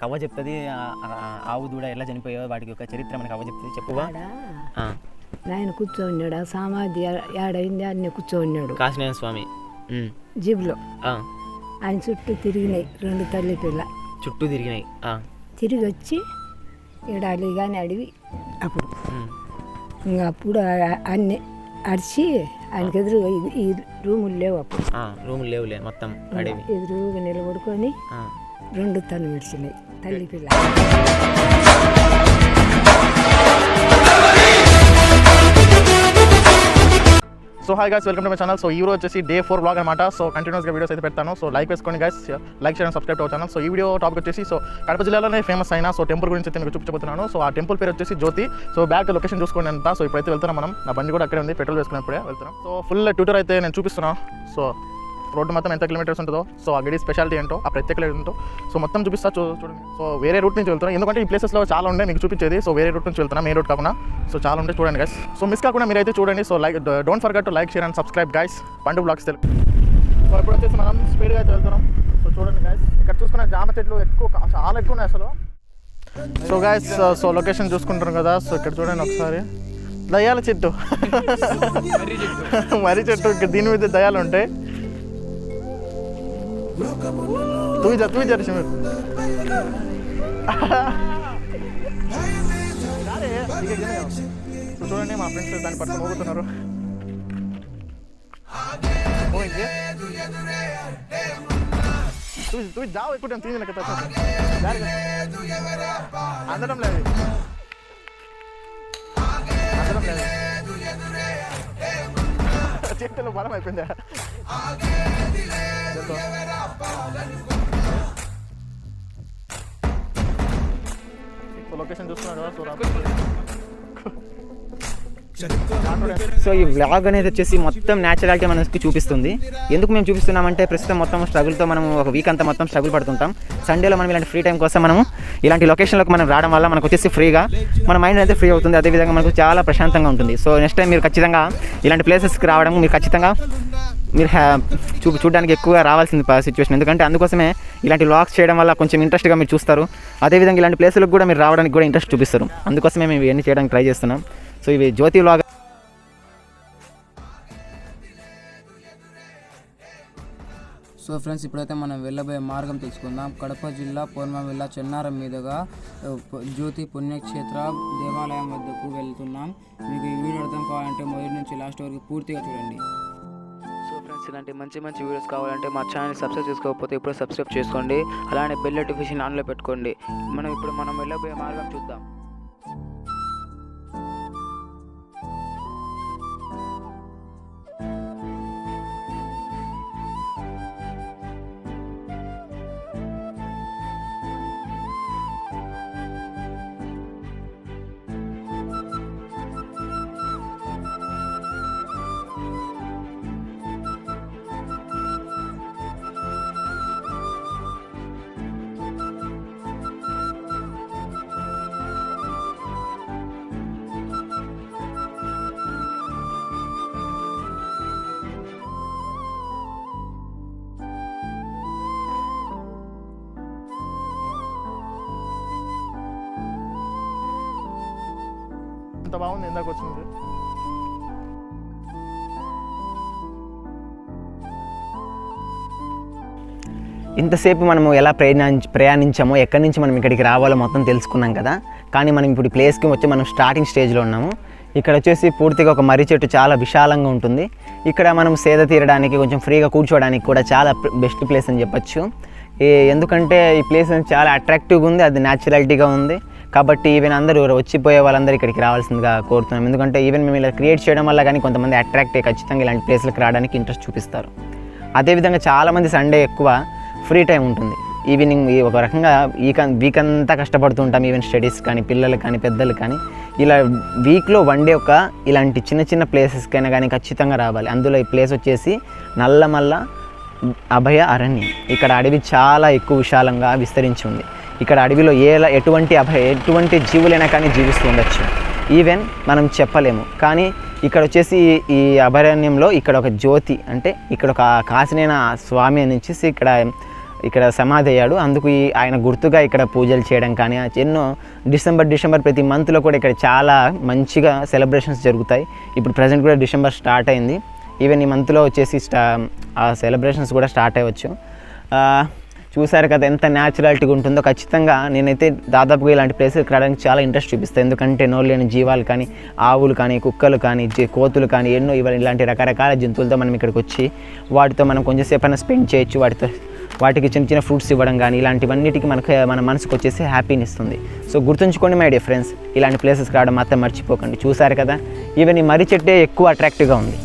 మనకు అవ్వ చెప్తుంది ఆవు దూడ ఎలా చనిపోయావో వాటికి ఒక చరిత్ర మనకు అవ్వ చెప్తుంది. చెప్పువా. నాయన కూర్చోన్నాడు ఆ సమాధి ఏడైంది అన్నీ కూర్చోన్నాడు కాశీనారాయణ స్వామి జిబ్లో. ఆయన చుట్టూ తిరిగినాయి 2 తల్లి పిల్ల చుట్టూ తిరిగినాయి. తిరిగి వచ్చి ఎడాలి కానీ అడివి అప్పుడు ఇంకా అప్పుడు అన్ని అడిచి ఆయనకి ఎదురు ఈ రూములు లేవు అప్పుడు. రూములు లేవులే మొత్తం అడవి. ఎదురుగా నిలబడుకొని 2 తను విడిచినాయి తల్లి పిల్ల. So hi guys, welcome to my channel. So ఈ రోజు వచ్చేసి డే 4 వ్లాగ్ అనమాట. సో కంటిన్యూస్గా వీడియోస్ అయితే పెడతాను. సో లైక్ వేసుకోండి guys, like share and subscribe అవుతాను. సో ఈ వీడియో టాపిక్ వచ్చేసి సో కడప జిల్లాలోనే ఫేమస్ అయిన సో టెంపుల్ గురించి అయితే మీకు చూపించబోతున్నాను. సో ఆ టెంపుల్ పేరు వచ్చేసి జ్యోతి. సో బ్యాక్ లొకేషన్ చూసుకోండి అంతా. సో ఇప్పుడైతే వెళ్తున్నాం మనం. నా బండి కూడా అక్కడే ఉంది, పెట్రోల్ వేసుకున్నప్పుడే వెళ్తున్నాం. సో ఫుల్ ట్యూటర్ అయితే నేను చూపిస్తున్నాను. సో రోడ్డు మొత్తం ఎంత కిలోమీటర్స్ ఉంటుందో, సో ఆ గడి స్పెషాలిటీ ఏంటో, ఆ ప్రత్యేకత ఏంటో సో మొత్తం చూపిస్తా. చూడండి. సో వేరే రూట్ నుంచి వెళ్తున్నాం, ఎందుకంటే ఈ ప్లేసెస్లో చాలా ఉండే మీకు చూపించేది. సో వేరే రూట్ నుంచి వెళ్తున్నా, మెయిన్ రూట్ కాకుండా. సో చాలా ఉంటే చూడండి గైస్. సో మిస్ కాకుండా మీరైతే చూడండి. So like don't forget to like share and subscribe guys. పండు బ్లాగ్స్ తెలుగు. సో ఇప్పుడు వచ్చేసి మనం స్పీడ్గా అయితే వెళ్తున్నాం. సో చూడండి గైస్, ఇక్కడ చూసుకున్న జామ చెట్లు చాలా ఎక్కువ ఉన్నాయి అసలు. సో గైస్, సో లొకేషన్ చూసుకుంటారు కదా. సో ఇక్కడ చూడండి ఒకసారి, దయ్యాల చెట్టు మర్రి చెట్టు. దీని మీద దయ్యాలు ఉంటాయి. तू जा ऋषि చూడండి మా ఫ్రెండ్స్ దాన్ని పట్టుకొని పోతున్నారు. तू जाओ ఎక్కువ టైం తీయలేక అందడం లేదు చేతుల్లో బలం అయిపోయిందా. లొకేషన్ చూస్తున్నారు కదా. సో ఈ వ్లాగ్ అనేది వచ్చేసి మొత్తం న్యాచురాలిటీ మనకి చూపిస్తుంది. ఎందుకు మేము చూపిస్తున్నామంటే ప్రస్తుతం మొత్తం స్ట్రగుల్తో మనం ఒక వీక్ అంతా మొత్తం స్ట్రగుల్ పడుతుంటాం. సండేలో మనం ఇలాంటి ఫ్రీ టైం కోసం మనము ఇలాంటి లొకేషన్లోకి మనం రావడం వల్ల మనకు వచ్చేసి ఫ్రీగా మన మైండ్ అయితే ఫ్రీ అవుతుంది. అదేవిధంగా మనకు చాలా ప్రశాంతంగా ఉంటుంది. సో నెక్స్ట్ టైం మీరు ఖచ్చితంగా ఇలాంటి ప్లేసెస్కి రావడం మీరు ఖచ్చితంగా మీరు చూడడానికి ఎక్కువగా రావాల్సింది సిచ్యువేషన్. ఎందుకంటే అందుకోసమే ఇలాంటి వ్లాగ్స్ చేయడం వల్ల కొంచెం ఇంట్రెస్ట్గా మీరు చూస్తారు. అదేవిధంగా ఇలాంటి ప్లేసులకు కూడా మీరు రావడానికి కూడా ఇంట్రెస్ట్ చూపిస్తారు. అందుకోసమే మేము ఇవన్నీ చేయడానికి ట్రై చేస్తున్నాం. సో ఇవి జ్యోతి వ్లాగ్. సో ఫ్రెండ్స్, ఇప్పుడైతే మనం వెళ్ళబోయే మార్గం తెలుసుకుందాం. కడప జిల్లా పూర్ణమిల్ల చెన్నారం మీదుగా జ్యోతి పుణ్యక్షేత్ర దేవాలయం వద్దకు వెళ్తున్నాం. మీకు ఈ వీడియో అర్థం కావాలంటే మొదటి నుంచి లాస్ట్ వరకు పూర్తిగా చూడండి. సో ఫ్రెండ్స్, ఇలాంటి మంచి వీడియోస్ కావాలంటే మా ఛానల్ సబ్స్క్రైబ్ చేసుకోకపోతే ఇప్పుడు సబ్స్క్రైబ్ చేసుకోండి. అలానే బెల్ నోటిఫికేషన్ ఆన్లో పెట్టుకోండి. ఇప్పుడు మనం వెళ్ళబోయే మార్గం చూద్దాం. ఎంత బాగుంది ఇందాక వచ్చింది. ఇంతసేపు మనము ఎలా ప్రయాణించామో, ఎక్కడి నుంచి మనం ఇక్కడికి రావాలో మొత్తం తెలుసుకున్నాం కదా. కానీ మనం ఇప్పుడు ప్లేస్కి వచ్చి మనం స్టార్టింగ్ స్టేజ్లో ఉన్నాము. ఇక్కడ వచ్చేసి పూర్తిగా ఒక మర్రి చెట్టు చాలా విశాలంగా ఉంటుంది. ఇక్కడ మనం సేద తీరడానికి, కొంచెం ఫ్రీగా కూర్చోవడానికి కూడా చాలా బెస్ట్ ప్లేస్ అని చెప్పచ్చు. ఎందుకంటే ఈ ప్లేస్ చాలా అట్రాక్టివ్గా ఉంది, అది న్యాచురాలిటీగా ఉంది. కాబట్టి ఈవెన్ అందరూ వచ్చిపోయే వాళ్ళందరూ ఇక్కడికి రావాల్సిందిగా కోరుతున్నాం. ఎందుకంటే ఈవెన్ మేము ఇలా క్రియేట్ చేయడం వల్ల కానీ కొంతమంది అట్రాక్ట్ అయ్యి ఖచ్చితంగా ఇలాంటి ప్లేస్లకు రావడానికి ఇంట్రెస్ట్ చూపిస్తారు. అదేవిధంగా చాలామంది సండే ఎక్కువ ఫ్రీ టైం ఉంటుంది. ఈవినింగ్ ఒక రకంగా వీక్ అంతా కష్టపడుతూ ఉంటాం. ఈవెన్ స్టడీస్ కానీ, పిల్లలు కానీ, పెద్దలు కానీ, ఇలా వీక్లో వన్ డే ఒక ఇలాంటి చిన్న ప్లేసెస్కైనా కానీ ఖచ్చితంగా రావాలి. అందులో ఈ ప్లేస్ వచ్చేసి నల్లమల్ల అభయ అరణ్యం. ఇక్కడ అడవి చాలా ఎక్కువ విశాలంగా విస్తరించి ఉంది. ఇక్కడ అడవిలో ఎటువంటి జీవులైనా కానీ జీవిస్తూ ఉండొచ్చు. ఈవెన్ మనం చెప్పలేము. కానీ ఇక్కడ వచ్చేసి ఈ అభయారణ్యంలో ఇక్కడ ఒక జ్యోతి, అంటే ఇక్కడ ఒక కాశీనారాయణ స్వామి అని వచ్చేసి ఇక్కడ ఇక్కడ సమాధి అయ్యాడు. అందుకు ఆయన గుర్తుగా ఇక్కడ పూజలు చేయడం కానీ ఎన్నో డిసెంబర్ ప్రతి మంత్లో కూడా ఇక్కడ చాలా మంచిగా సెలబ్రేషన్స్ జరుగుతాయి. ఇప్పుడు ప్రజెంట్ కూడా డిసెంబర్ స్టార్ట్ అయింది. ఈవెన్ ఈ మంత్లో వచ్చేసి ఆ సెలబ్రేషన్స్ కూడా స్టార్ట్ అవ్వచ్చు. చూసారు కదా ఎంత న్యాచురాలిటీగా ఉంటుందో. ఖచ్చితంగా నేనైతే దాదాపుగా ఇలాంటి ప్లేసెస్కి రావడానికి చాలా ఇంట్రెస్ట్ చూపిస్తాను. ఎందుకంటే నోరులేని జీవాలు కానీ, ఆవులు కానీ, కుక్కలు కానీ, కోతులు కానీ ఎన్నో ఇలాంటి రకరకాల జంతువులతో మనం ఇక్కడికి వచ్చి వాటితో మనం కొంచెంసేపు అయినా స్పెండ్ చేయొచ్చు. వాటికి చిన్న చిన్న ఫ్రూట్స్ ఇవ్వడం కానీ ఇలాంటివన్నిటికీ మన మనసుకు వచ్చేసి హ్యాపీని ఇస్తుంది. సో గుర్తుంచుకోండి మై డియర్ ఫ్రెండ్స్, ఇలాంటి ప్లేసెస్కి రావడం మాత్రం మర్చిపోకండి. చూసారు కదా, ఈవెన్ ఈ మర్రి చెట్టే ఎక్కువ అట్రాక్టివ్గా ఉంది.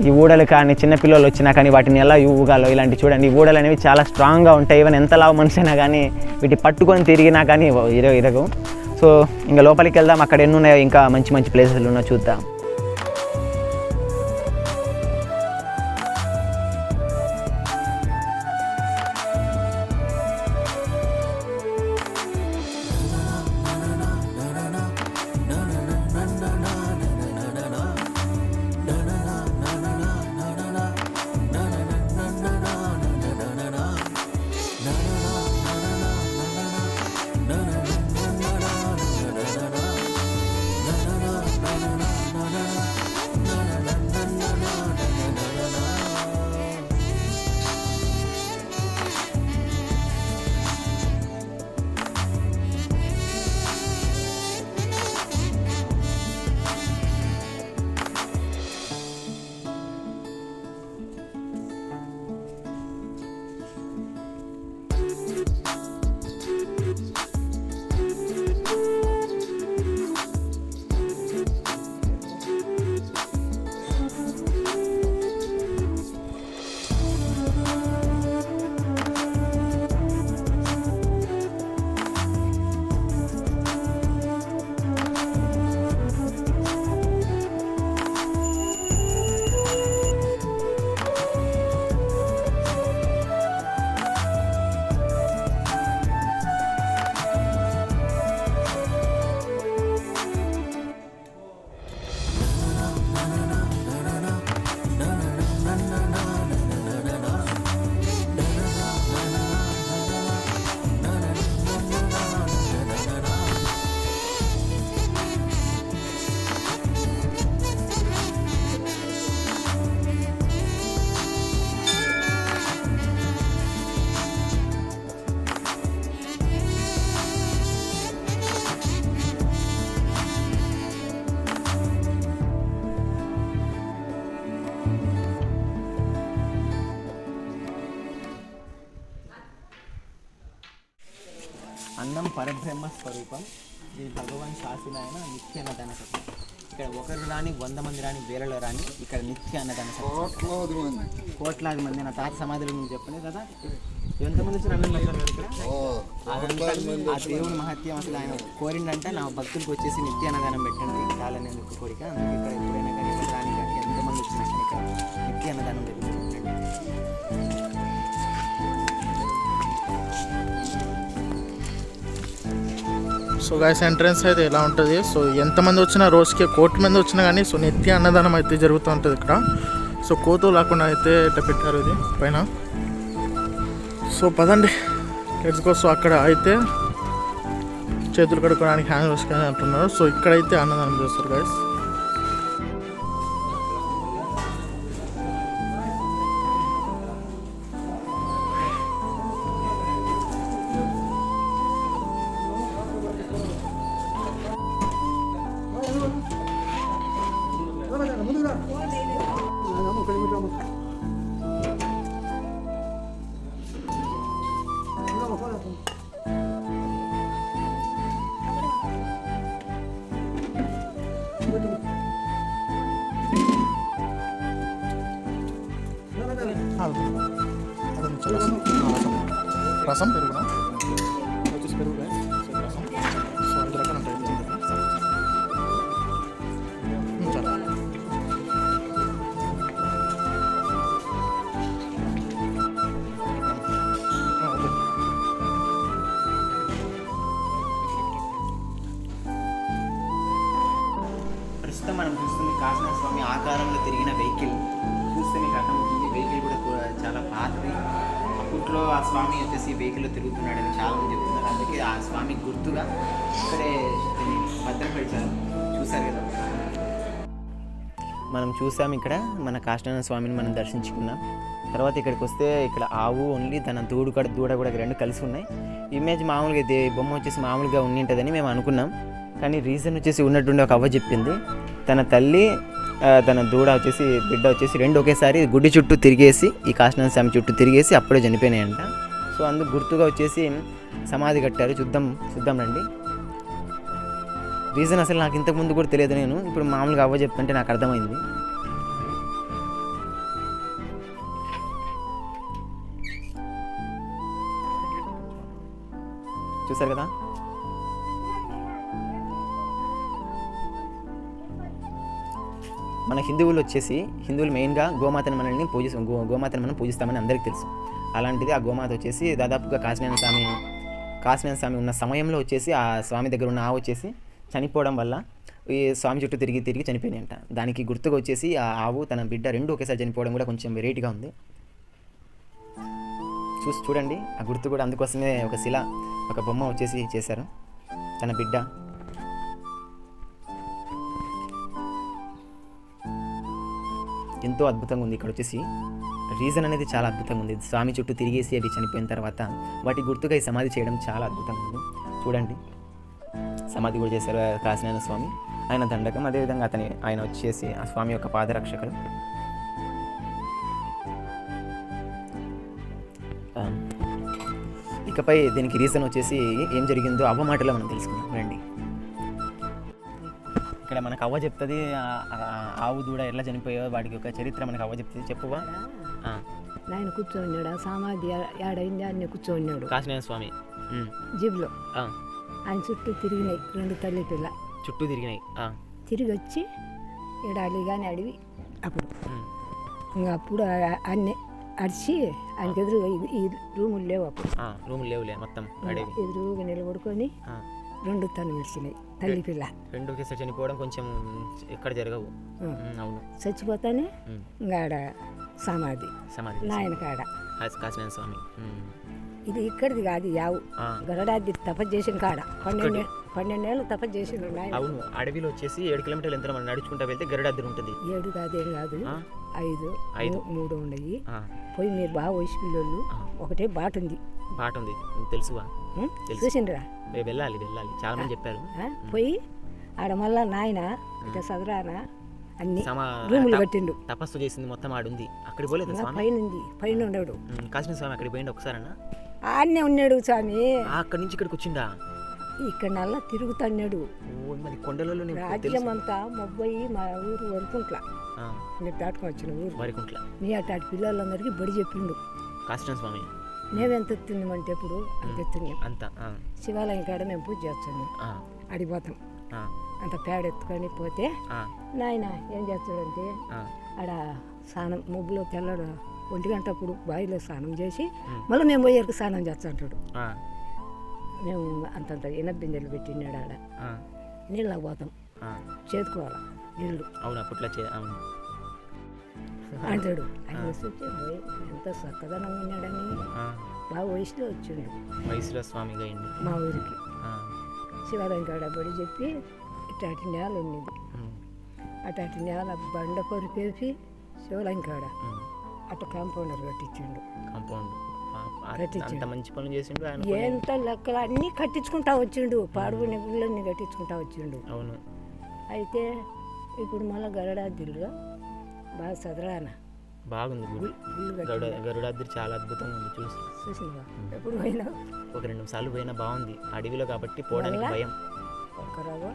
ఈ ఊడలు కానీ చిన్నపిల్లలు వచ్చినా కానీ వాటిని ఎలా ఊగాలో ఇలాంటి చూడండి. ఈ ఊడలు అనేవి చాలా స్ట్రాంగ్గా ఉంటాయి. ఈవెన్ ఎంత లావు మనిషి అయినా కానీ వీటి పట్టుకొని తిరిగినా కానీ ఇరగవు. సో ఇంకా లోపలికి వెళ్దాం, అక్కడ ఎన్ని ఉన్నాయో ఇంకా మంచి మంచి ప్లేసెస్లు ఉన్నాయో చూద్దాం. అన్నం పరబ్రహ్మ స్వరూపం. ఇది భగవాన్ శాస్త్రులు ఆయన నిత్య అన్నదాన సత్యం. ఇక్కడ ఒకరు రాని 100 మంది రాని వేలలో రాని ఇక్కడ నిత్య అన్నదాన సత్యం. కోట్లాది మంది నా తాత సమాధిలో నువ్వు చెప్పనే కదా ఎంతమంది వచ్చి అన్నం పెడతారు ఇక్కడ. ఆ దేవుని మహత్యం అసలు ఆయన కోరిండంటే నా భక్తులకు వచ్చేసి నిత్య అన్నదానం పెట్టండి చాలని కోరిక. అందుకే ఇక్కడ ఎప్పుడైనా కానీ రాని కానీ ఎంతమంది వచ్చినా కానీ ఇక్కడ నిత్య అన్నదానం పెట్టండి. సో గైస్ ఎంట్రన్స్ అయితే ఎలా ఉంటుంది. సో ఎంతమంది వచ్చినా రోజుకి 1 కోటి మంది వచ్చినా కానీ సో నిత్య అన్నదానం అయితే జరుగుతూ ఉంటుంది ఇక్కడ. సో కోతులు లేకుండా అయితే ఇట్లా పెట్టారు ఇది పైన. సో పదండి లెట్స్ గో. సో అక్కడ అయితే చేతులు కడుక్కోవడానికి హ్యాండ్ వాష్ కానీ అంటున్నారు. సో ఇక్కడైతే అన్నదానం చేస్తారు గైస్. రసం పెరుగునా వచ్చేసి పెరుగు రసం. సో 5 రకాలు ఉంటాయి. చాలా ప్రస్తుతం మనం చూస్తుంది కాశీనాథ స్వామి ఆకారంలో తిరిగిన వెహికల్. చూస్తే మీకు అర్థమవుతుంది వెహికల్ కూడా చాలా పాతది. అప్పుడు అప్పట్లో ఆ స్వామి వచ్చేసి వెహికల్లో తిరుగుతున్నాడని చాలా మంది చెప్తున్నారు. అందుకే ఆ స్వామి గుర్తుగా ఇక్కడే దీన్ని భద్రపరిచారు. చూసారు కదా, మనం చూసాం ఇక్కడ మన కాష్టన స్వామిని మనం దర్శించుకున్నాం. తర్వాత ఇక్కడికి వస్తే ఇక్కడ ఆవు ఓన్లీ తన దూడ కూడా రెండు కలిసి ఉన్నాయి. ఇమేజ్ మామూలుగా ఇది బొమ్మ వచ్చేసి మామూలుగా ఉండింటుందని మేము అనుకున్నాం. కానీ రీజన్ వచ్చేసి ఉన్నట్టుండి ఒక అవ్వ చెప్పింది, తన తల్లి తన దూడ వచ్చేసి బిడ్డ వచ్చేసి రెండు ఒకేసారి గుడి చుట్టూ తిరిగేసి ఈ కాష్టన స్వామి చుట్టూ తిరిగేసి అప్పుడే చనిపోయినాయంట. సో అందుకు గుర్తుగా వచ్చేసి సమాధి కట్టారు. చూద్దాం రండి. రీజన్ అసలు నాకు ఇంతకుముందు కూడా తెలియదు. నేను ఇప్పుడు మామూలుగా అవ్వ చెప్తుంటే నాకు అర్థమైంది. చూసారు కదా, మన హిందువులు మెయిన్గా గోమాతని మనల్ని గోమాతని మనం పూజిస్తామని అందరికీ తెలుసు. అలాంటిది ఆ గోమాత వచ్చేసి దాదాపుగా కాశీనారాయణ స్వామి ఉన్న సమయంలో వచ్చేసి ఆ స్వామి దగ్గర ఉన్న ఆవు వచ్చేసి చనిపోవడం వల్ల ఈ స్వామి చుట్టూ తిరిగి చనిపోయినాయంట. దానికి గుర్తుగా వచ్చేసి ఆ ఆవు తన బిడ్డ రెండు ఒకేసారి చనిపోవడం కూడా కొంచెం వెరైటీగా ఉంది. చూడండి, ఆ గుర్తు కూడా అందుకోసమే ఒక బొమ్మ వచ్చేసి చేశారు. తన బిడ్డ ఎంతో అద్భుతంగా ఉంది. ఇక్కడ వచ్చేసి రీజన్ అనేది చాలా అద్భుతంగా ఉంది. స్వామి చుట్టూ తిరిగేసి అవి చనిపోయిన తర్వాత వాటి గుర్తుగా ఈ సమాధి చేయడం చాలా అద్భుతంగా ఉంది. చూడండి, సమాధి కూడా చేశారు కాశీనారాయణ స్వామి. ఆయన దండకం, అదేవిధంగా ఆయన వచ్చేసి ఆ స్వామి యొక్క పాదరక్షకుడు. ఇకపై దీనికి రీజన్ వచ్చేసి ఏం జరిగిందో అవ్వ మాటలో మనం తెలుసుకుందాం రండి. ఇక్కడ మనకు అవ్వ చెప్తుంది ఆవు దూడ ఎట్లా చనిపోయో వాటికి ఒక చరిత్ర మనకు అవ్వ చెప్తుంది. చెప్పువా. నాయన కూర్చోన్నాడు, ఆ సమాధి ఏడైంది అన్నీ కూర్చోన్నాడు కాశీనారాయణ స్వామి జిబ్లో. ఆయన చుట్టూ తిరిగినాయి రెండు తల్లి పిల్ల చుట్టూ తిరిగినాయి. తిరిగి వచ్చి ఎడాలి కానీ అడివి అప్పుడు ఇంకా అప్పుడు అన్నీ అడిచి ఆయనకి ఎదురుగా ఈ రూములు లేవు, అప్పుడు రూములు లేవులే, మొత్తం ఎదురుగా నిలబడుకొని రెండు తను విడిచినాయి తల్లి పిల్ల. రెండు ఒకేసారి చనిపోవడం కొంచెం ఎక్కడ జరగవు. అవును, చచ్చిపోతానే ఇంకా ఆడ సమాధి నాయన కాడ కాశీనారాయణ స్వామి. ఇది ఇక్కడిది కాదు, యావు గరడాది తపస్సు చేసిన కాడ 12 ఏళ్ళు తపస్సు చేసిండు నాయన. అవును, అడవిలో వచ్చేసి 7 కిలోమీటర్లు ఎంత మనం నడుచుకుంటా వెళ్తే గరుడాద్రి ఉంటుంది. 7 కాదేం కాదు, 5 3 ఉండయి. పోయి మీరు బాగా వయసు పిల్లలు ఒకటే బాట ఉంది తెలుసువా? చూసిండ్రా? వెళ్ళాలి చాలా మంది చెప్పారు. పోయి ఆడ మళ్ళా నాయన ఇట్లా సదరాన అన్ని రూములు కట్టిండు. తపస్సు చేసింది మొత్తం ఆడుంది. అక్కడికి పోలేదు పైన ఉన్నాడు కాశ్మీర్ స్వామి. అక్కడికి పోయింది ఒకసారన్నా? ఆడనే ఉన్నాడు స్వామి. అక్కడి నుంచి ఇక్కడికి వచ్చిండా? ఇక్కడ నల్లా తిరుగుతున్నాడు. మరి కొండలలో రాజ్యం అంతా మొబ్బయి మా ఊరు వరకుంట్ల మీరు దాటుకొని వచ్చిన ఊరు వరకుంట్ల. నీ అటు పిల్లలందరికీ బడి చెప్పిండు కాశ్మీర్ స్వామి. మేమెంత ఎత్తున్నామంటే ఎప్పుడు అంత ఎత్తున్నాం. అంత శివాలయం కాడ మేము పూజ చేస్తాము, అడిగిపోతాం. అంత పేడ ఎత్తుకొని పోతే నాయన ఏం చేస్తాడంటే ఆడ స్నానం ముగ్గులో తెల్లడు 1 గంట అప్పుడు బావిలో స్నానం చేసి మళ్ళీ మేము పోయేరికి స్నానం చేస్తా అంటాడు. మేము అంతంత బిందెలు పెట్టినాడు ఆడ. నీళ్ళకి పోతాం, చేతుకోవాలి నీళ్ళు. అవును, అప్పట్లో అంటాడు. ఆయన వస్తే ఎంత చక్కదనంగా ఉన్నాడని బాగా వయసులో వయసులో స్వామిగా మా ఊరికి. శివాలయం కాడ బడి చెప్పి ఇట్లాంటి నేల ఉన్నది, అట్లాంటి నేల బండ కొరికేసి శివాలయం కాడ అట్లా కాంపౌండర్ కట్టించిండు. మంచి పనులు చేసిండు. ఎంత లెక్కలు అన్నీ కట్టించుకుంటా వచ్చిండు, పాడుకున్న గుళ్ళన్నీ కట్టించుకుంటా వచ్చిండు. అవును. అయితే ఇప్పుడు మళ్ళీ గరుడాద్రిలో బాగా చదరానా బాగుంది గుడి. గరుడాద్రి చాలా అద్భుతంగా ఉంది. చూసినవా? ఎప్పుడు పోయినా? ఒక 2 సార్లు పోయినా. బాగుంది, అడవిలో కాబట్టి పోవడానికి భయం. ఒక్కరాగా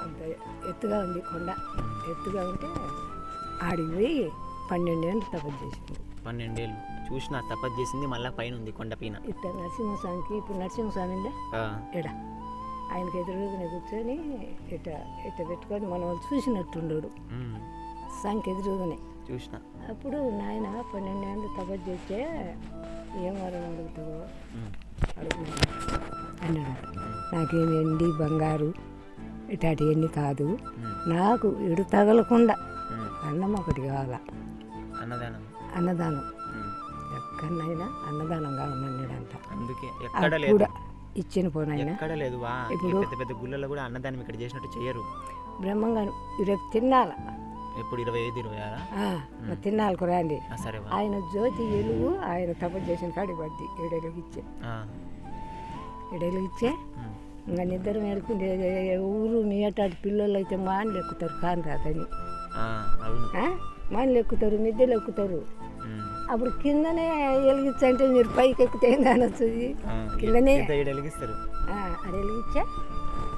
అంత ఎత్తుగా ఉంది, కొండ ఎత్తుగా ఉంటే ఆడికి పోయి 12 ఏళ్ళు తపస్సు చేసింది. 12 ఏళ్ళు చూసిన తపస్సు చేసింది. మళ్ళీ పైన ఉంది కొండ పైన. ఇట్లా నరసింహస్వామికి ఇప్పుడు నరసింహస్వామి ఎడ ఆయనకి ఎదురుగానే కూర్చొని ఇట్ట పెట్టుకొని మన వాళ్ళు చూసినట్టుండడు. స్వామికి ఎదురుగానే చూసిన. అప్పుడు నాయన 12 ఏళ్ళు తపస్సు చేస్తే ఏం వరం అడుగుతావో అడుగుతున్నాడు అన్నాడు. నాకేమి ఎండి బంగారు ఇట్లాంటివన్నీ కాదు, నాకు ఎడు తగలకుండా అన్నం ఒకటి కావాలా, అన్నదానం కన్నా ఆయన అన్నదానంగా ఉన్నాడంట. అందుకే ఎక్కడ లేదు, కూడా ఇచ్చిన పోనైనా ఎక్కడ లేదు. ఇప్పుడు పెద్ద పెద్ద గుళ్ళలో కూడా అన్నదానం ఇక్కడ చేసినట్టు చేయరు. బ్రహ్మంగాను రేపు తిన్నాల ఎప్పుడు 25-26 తిన్నాలకు రండి. సరే ఆయన జ్యోతి వెలుగు ఆయన తపస్సు చేసిన కాడి పద్ది ఏడెలుగిచ్చే ఏడెలుగిచ్చే ఇంకా నిద్ర మేలుకుంటే ఊరు మీటాటి పిల్లలు అయితే మాన్లు ఎక్కుతారు కాని రాదని మాన్లు ఎక్కుతారు మిద్దెలు ఎక్కుతారు. అప్పుడు కిందనే వెలిగించంటే మీరు పైకి ఎక్కితే ఏం కానొస్తుంది కిందనే వెలిగిస్తారు. ఆడ వెలిగించా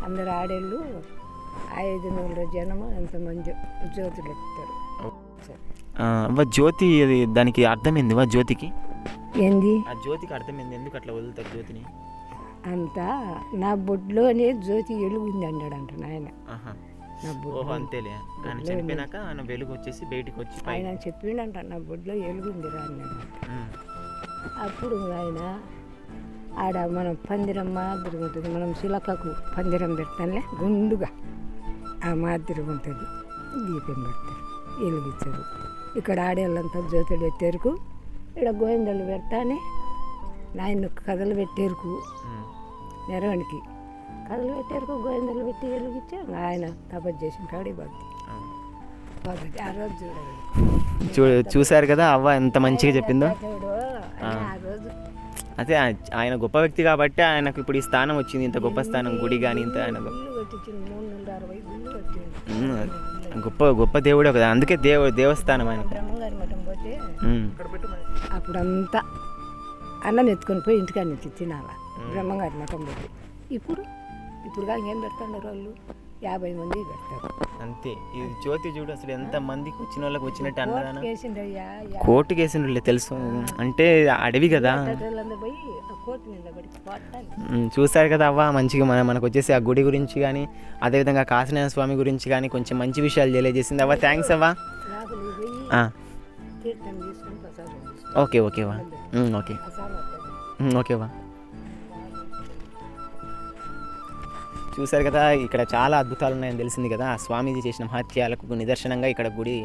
అందరు ఆడేళ్ళు 500 జనము ఎంతమంది జ్యోతులు ఎక్కుతారు. జ్యోతి అది దానికి అర్థమైంది జ్యోతికి ఏంది ఆ జ్యోతికి అర్థమైంది, ఎందుకు అట్లా వదులుతారు జ్యోతిని? అంతా నా బొడ్లోనే జ్యోతి వెలుగుంది అన్నాడంట నాయన. నా ఓహో అంతేలే, ఆయన చనిపోయినాక ఆయన వెలుగు వచ్చేసి బయటికి వచ్చి ఆయన చెప్పిండంట నా బొడ్లో వెలుగుంది రా అన్నాడు. అప్పుడు ఆయన ఆడ మనం పందిరం మాదిరిగా ఉంటుంది, మనం చిలకకు పందిరం పెడతానులే గుండుగా ఆ మాదిరిగా ఉంటుంది. దీపం పెడతారు వెలిగించరు. ఇక్కడ ఆడేళ్ళంతా జ్యోతులు పెట్టేరుకు, ఇక్కడ గోవిందలు పెడతానే నాయన కథలు పెట్టేరుకు నెరవనికి కథలు పెట్టేరుకు గోవిందలు పెట్టి వెలిగించే ఆయన తపస్సు చేసిన కాడి భక్తి ఆ రోజు చూడండి. చూశారు కదా అవ్వ ఎంత మంచిగా చెప్పిందో. ఆ రోజు అదే ఆయన గొప్ప వ్యక్తి కాబట్టి ఆయనకు ఇప్పుడు ఈ స్థానం వచ్చింది, ఇంత గొప్ప స్థానం, గుడి కానీ ఇంత ఆయన గొప్ప గొప్ప దేవుడే కదా, అందుకే దేవస్థానం ఆయన. బ్రహ్మంగారి మఠం పోతే అప్పుడంతా అన్నం ఎత్తుకొని పోయి ఇంటికాడ తినాలా బ్రహ్మంగారి మఠం పోతే. ఇప్పుడు కానీ ఏం పెడతారు వాళ్ళు 50 మంది పెడతారు అంతే. ఇది జ్యోతి చూడు అసలు ఎంత మందికి వచ్చిన వాళ్ళకి వచ్చినట్టు అన్నదానం వేసిండయ్యా కోర్టుకి వేసిండ్రులే తెలుసు, అంటే అడవి కదా. పోయి ఆ కోర్టు మీద పడి చూస్తారు కదా అవ్వ మంచిగా మనకు వచ్చేసి ఆ గుడి గురించి కానీ అదేవిధంగా కాశీనాథ స్వామి గురించి కానీ కొంచెం మంచి విషయాలు తెలియజేసింది అవ్వ. థ్యాంక్స్ అవ్వ. తీర్థం తీసుకొని ప్రసాదం ఓకే ఓకే అవ్వ. ఓకే ఓకే అవ్వ. చూశారు కదా ఇక్కడ చాలా అద్భుతాలు ఉన్నాయని తెలిసింది కదా. ఆ స్వామీజీ చేసిన మహత్యాలకు నిదర్శనంగా ఇక్కడ గుడి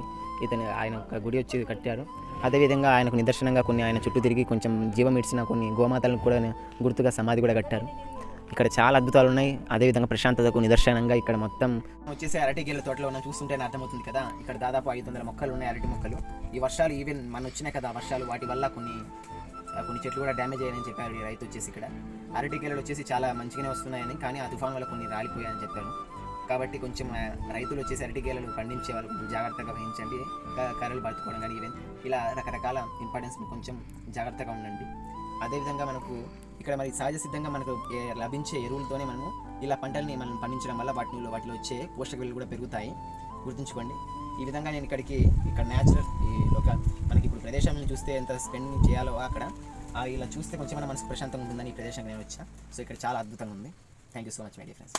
ఆయన ఒక గుడి వచ్చి కట్టారు. అదేవిధంగా ఆయనకు నిదర్శనంగా కొన్ని ఆయన చుట్టూ తిరిగి కొంచెం జీవం ఇడ్చిన కొన్ని గోమాతలను కూడా గుర్తుగా సమాధి కూడా కట్టారు. ఇక్కడ చాలా అద్భుతాలు ఉన్నాయి. అదేవిధంగా ప్రశాంతతకు నిదర్శనంగా ఇక్కడ మొత్తం వచ్చేసి అరటిగేళ్ళ తోటలో ఉన్న చూస్తుంటేనే అర్థమవుతుంది కదా. ఇక్కడ దాదాపు 500 మొక్కలు ఉన్నాయి, అరటి మొక్కలు. ఈ వర్షాలు ఈవెన్ మన వచ్చినాయి కదా వర్షాలు, వాటి వల్ల కొన్ని చెట్లు కూడా డ్యామేజ్ అయ్యాయని చెప్పారు ఈ రైతు వచ్చేసి. ఇక్కడ అరటికేళ్ళు వచ్చేసి చాలా మంచిగానే వస్తున్నాయని, కానీ ఆ తుఫాన్ వల్ల కొన్ని రాలిపోయాయని చెప్పారు. కాబట్టి కొంచెం రైతులు వచ్చేసి అరటికేళ్ళను పండించే వాళ్ళు కొంచెం జాగ్రత్తగా వహించండి. కర్రలు పట్టుకోవడం కానీ ఈవెన్ ఇలా రకరకాల ఇంపార్టెన్స్ కొంచెం జాగ్రత్తగా ఉండండి. అదేవిధంగా మనకు ఇక్కడ మరి సహజ సిద్ధంగా మనకు లభించే ఎరువులతోనే మనము ఇలా పంటల్ని మనం పండించడం వల్ల వాటిలో వచ్చే పోషక విలువలు కూడా పెరుగుతాయి, గుర్తుంచుకోండి. ఈ విధంగా నేను ఇక్కడ న్యాచురల్ మనకి ఇప్పుడు ప్రదేశాలను చూస్తే ఎంత స్పెండ్ చేయాలో అక్కడ ఇలా చూస్తే కొంచెం మన మనసు ప్రశాంతంగా ఉంటుందని ఈ ప్రదేశానికి నేను వచ్చా. సో ఇక్కడ చాలా అద్భుతంగా ఉంది. Thank you so much my dear friends.